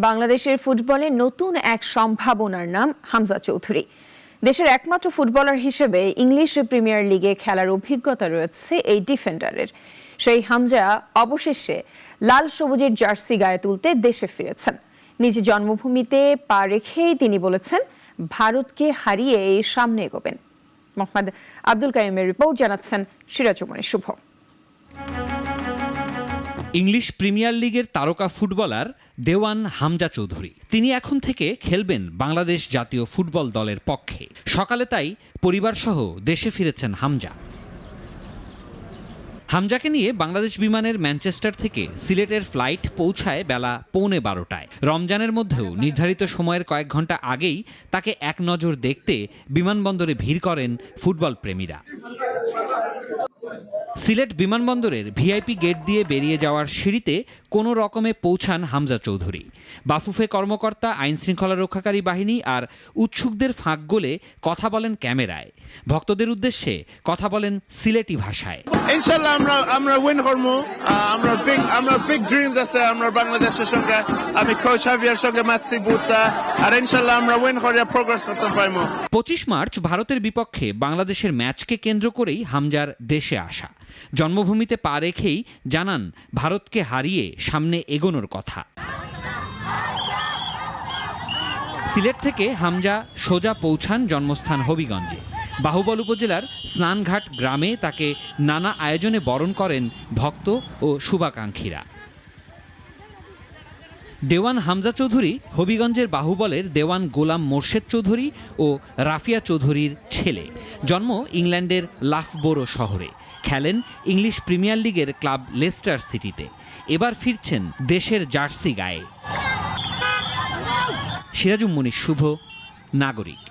বাংলাদেশের ফুটবলে নতুন এক সম্ভাবনার নাম হামজা চৌধুরী। দেশের একমাত্র ফুটবলার হিসেবে ইংলিশ প্রিমিয়ার লিগে খেলার অভিজ্ঞতা রয়েছে এই ডিফেন্ডারের। সেই হামজা অবশেষে লাল সবুজের জার্সি গায়ে তুলতে দেশে ফিরেছেন। নিজ জন্মভূমিতে পা রেখেই তিনি বলেছেন, ভারতকে হারিয়ে সামনে এগোবেন। মোহাম্মদ আব্দুল কাইমের রিপোর্ট, জানাচ্ছেন সিরাজুমনি শুভ। ইংলিশ প্রিমিয়ার লিগের তারকা ফুটবলার দেওয়ান হামজা চৌধুরী তিনি এখন থেকে খেলবেন বাংলাদেশ জাতীয় ফুটবল দলের পক্ষে। সকালে তাই পরিবারসহ দেশে ফিরেছেন হামজা। হামজাকে নিয়ে বাংলাদেশ বিমানের ম্যানচেস্টার থেকে সিলেটের ফ্লাইট পৌঁছায় বেলা 11:15টায়। রমজানের মধ্যেও নির্ধারিত সময়ের কয়েক ঘন্টা আগেই তাকে এক নজর দেখতে বিমানবন্দরে ভিড় করেন ফুটবল প্রেমীরা। সিলেট বিমানবন্দরের ভিআইপি গেট দিয়ে বেরিয়ে যাওয়ার সিঁড়িতে কোনো রকমে পৌঁছান হামজা চৌধুরী। বাফুফে কর্মকর্তা, আইন শৃঙ্খলা রক্ষাকারী বাহিনী আর উৎসুকদের ফাঁক গলে কথা বলেন ক্যামেরায়। ভক্তদের উদ্দেশ্যে কথা বলেন সিলেটি ভাষায়। ইনশাআল্লাহ আমরা উইন করব। আমরা বিগ ড্রিমস আছে আমরা বাংলাদেশের সঙ্গে। আমি কোচ হাভিয়ার সঙ্গে ম্যাচি বুতা আর ইনশাআল্লাহ আমরা উইন করে প্রোগ্রেস করতে পারবো। 25 মার্চ ভারতের বিপক্ষে বাংলাদেশের ম্যাচকে কেন্দ্র করেই হামজার দেশে আসা। জন্মভূমিতে পা রেখেই জানান ভারতকে হারিয়ে সামনে এগোনোর কথা। সিলেট থেকে হামজা সোজা পৌঁছান জন্মস্থান হবিগঞ্জে। বাহুবল উপজেলার স্নানঘাট গ্রামে তাকে নানা আয়োজনে বরণ করেন ভক্ত ও শুভাকাঙ্ক্ষীরা। দেওয়ান হামজা চৌধুরী হবিগঞ্জের বাহুবলের দেওয়ান গোলাম মোর্শেদ চৌধুরী ও রাফিয়া চৌধুরীর ছেলে। জন্ম ইংল্যান্ডের লাফবোরো শহরে। খেলেন ইংলিশ প্রিমিয়ার লিগের ক্লাব লেস্টার সিটিতে। এবার ফিরছেন দেশের জার্সি গায়ে। সিরাজুম মনির শুভ, নাগরিক।